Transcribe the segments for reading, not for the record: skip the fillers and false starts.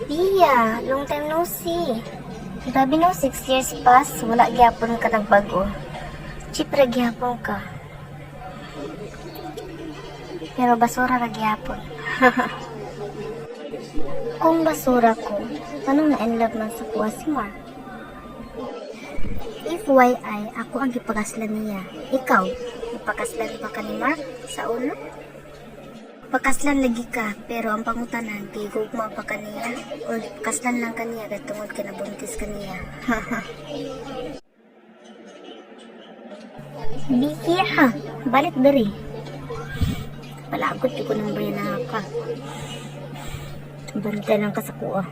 Pia, long time no see. Grabe no, 6 years pass, wala gyapon ka nagbago. Chipre gyapon ka. Pero basura ra gyapon. Kung basura ko, anong na-in love man sa kuha si Mark? FYI, ako ang gipakaslan niya. Ikaw, ipakaslan pa ka ni Mark sa ulo? Pakaslan lagi ka, pero ang pangutanan, gigugma pa ka niya, o pakaslan lang ka niya, gatungod ka na buntis ka niya. Biki ha, balik dari. Palagot ko ng bayan na ka. Bantay lang ka sa kuha.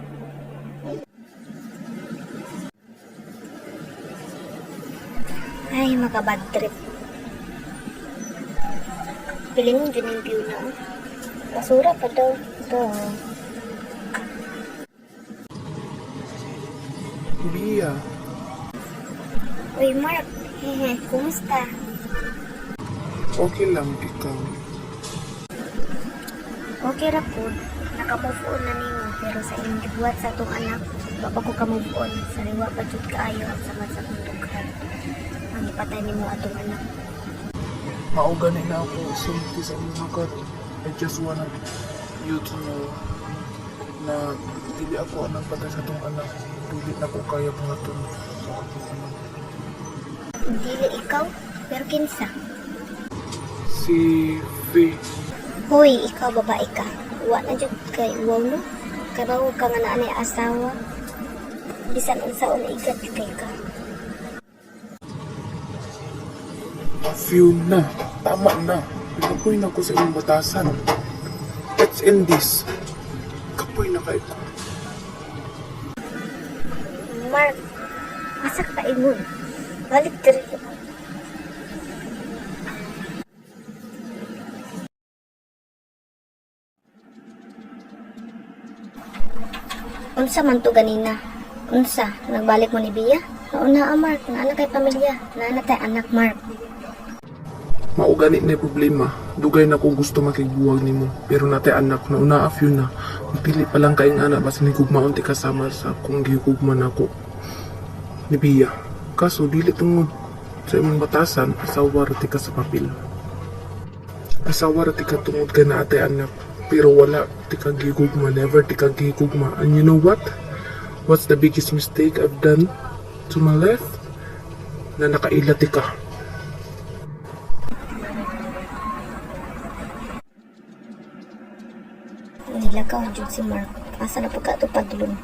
Ay, makabad trip. Piling mo dyan yung view na. Basura pa daw. Ito. Bia, Uy, Mark. Hehe, kumusta? okay lang ikaw. Okay ra po. Naka-move on na nimo. Pero sa inyong gibuhat sa itong anak, baka ko ka-move on. Sariwa pa jud kaayo ang sama sa kong dughan. Ang ipatay nimo atong anak. Mauganin na ako sulti sa mga kat. I just want you to know na dili ako ang nagpatay sa itong anak. Dili na ko kaya pangatun sa akong anak. Dili ikaw, pero kinsa. Si V. Hoy, ikaw babae ka. Wa na jud kay wow no. Kay bago ka nga na asawa. Bisan unsaon igat kay ka. A few na. Tama na. Kapoy na ko sa inyong batasan. Let's end this. Kapoy na kayo ko. Mark, asa ka ingon? Balik diri. Unsa man to ganina? Unsa? Nagbalik mo ni Bia? Nauna Mark, naana kay pamilya. Naana tay anak Mark. Maugani na yung problema. Dugay na kung gusto makiguwag nimo. Pero natay anak na una a few na. Pili pa lang kaing anak basta ni gugmaon ti kasama sa kung gihugman ako. Ni Bia. Kaso dili tungod sa imong batasan, asawa ra ti ka sa papel. Asawa ra ti ka tungod ka na atay anak. Pero wala ti ka gihugma, never ti ka gihugma. And you know what? What's the biggest mistake I've done to my left? Na nakaila ti ka. Nilakaw jud si Mark. Asa na pagkatupad dulon?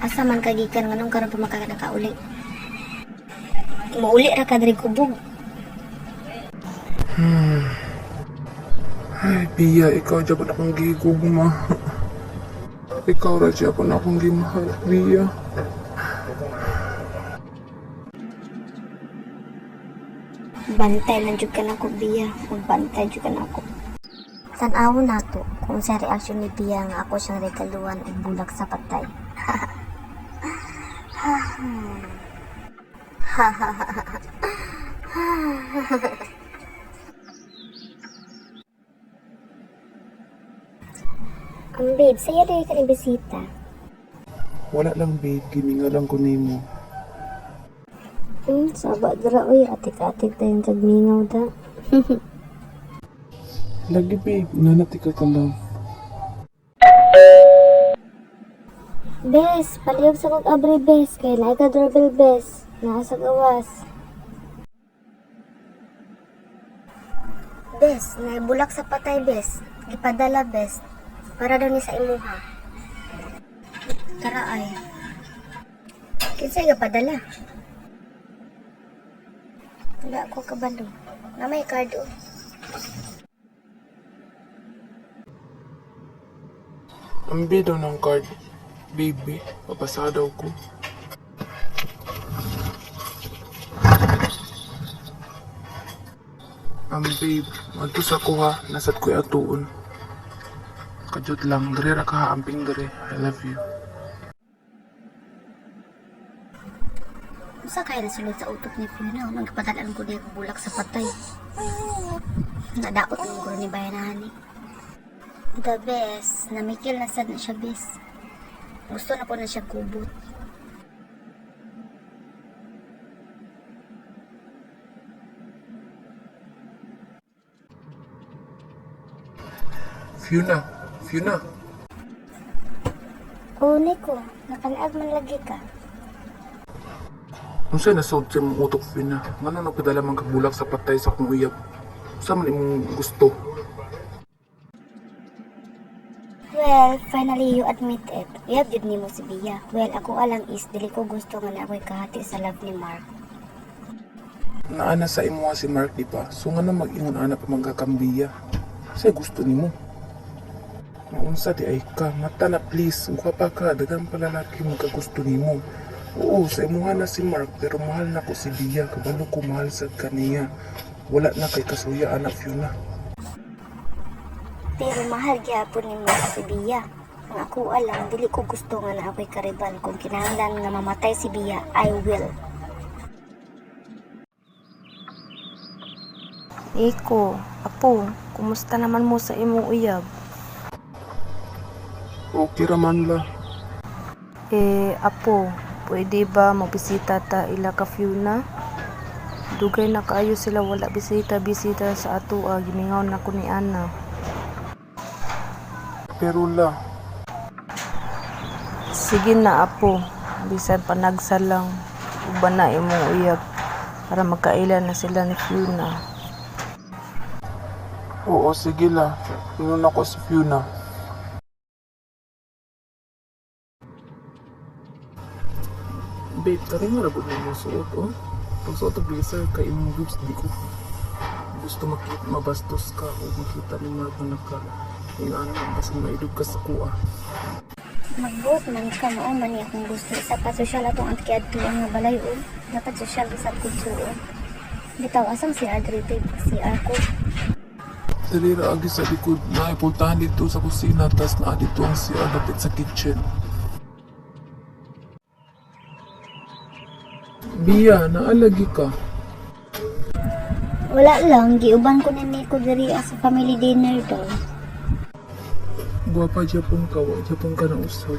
Asa man kagikan nganong karon pa makakauli. Mauli ra ka diri kubog. Ay, Bia, ikaw dyan pa na akong gigugma. Ikaw ra dyan pa na akong gimahal, Bia. Bantay lang jud ka nako Bia. Magbantay jud ka nako. Tan-awon nato kung sa reaksyon ni Bia nga ako siyang regaluhan og bulak sa patay. Ang babe, saya rin ka ni bisita. Wala lang, babe. Giminga lang ko nimo. Saba dra oy, atik-atik tayong kagmingaw da. Lagi, babe. Nanati ka love. Bes, palihog sa kong abri bes, kay na ka doorbell bes, nasa gawas. Bes, naibulak sa patay bes, ipadala bes, para daw ni sa imuha. Tara ay. Kinsay ka padala? Wala ko kabalo. Na may card o. Ang bido ng card. Baby, papasa daw ko. Babe, magtusa ko ha. Nasat ko'y atuon. Kajut lang. Dere ra ka ha. Amping dere. I love you. Usa kaya nasulod sa utok ni Fiona, magpadalaan ko niya bulak sa patay. Nadaot ng guro ni bayanahan ni. The best. Namikil na sad na siya, bes. Gusto na po na siya kubot. Fiona, Fiona. Oo, Nico. Nakalaag man lagi ka. Kung siya nasod siya mong utok, Fiona, nga nagpadala man kabulak sa patay sa kong uyab. Sa man imong gusto. Well, finally you admit it. Uyab yun ni mo si Bia. Well, ako alang is, dili ko gusto nga na ako'y kahati sa love ni Mark. Naana sa imo si Mark, di ba? So nga na mag-ingon ana pa magkakambiya. Siya gusto nimo. Maunsa di ay ka, mata na please, uka pa ka, dagang palalaki magkagusto nimo. Oo, sa imuha na si Mark, pero mahal na ko si Bia, kabalo ko mahal sa kaniya. Wala na kay kasuya, anak Fiona. Pero mahal gyapon ni mo si Bia. Ang ako alam, dili ko gusto nga na ako'y kariban. Kung kinahanglan nga mamatay si Bia, I will. Iko, apo, kumusta naman mo sa imong uyab? Okay raman la. Apo, pwede ba mabisita ta ila ka Fiona? Dugay na kaayo sila wala bisita sa ato, gimingaw na ko ni Ana. Pero la, Sige na apo, bisan panagsa lang, uban na imong uyab para magkaila na sila ni Fiona. oo sige la. Ingon ako si Fiona. Babe, tari nga rabot na yung suot, oh. Pag suot ang blazer ka imong boobs, di ko gusto makita, mabastos ka o makita ni Mark na naka yung ano, kasi maidog ka sa kuha. Magbuot man ka mao man niya kung gusto. Isa pa sosyal atong antiadtuan nga balay o. Dapat sosyal sa kulturon. Bitaw, asang si Adri, babe? Si Arko. Dalira agi sa likod na ipultahan dito sa kusina, tas na dito ang siya dapit sa kitchen. Bia, naalagi ka. Wala lang, giuban ko ni Nico diri sa family dinner daw. Guwapa Japon ka, wa Japon ka na usap.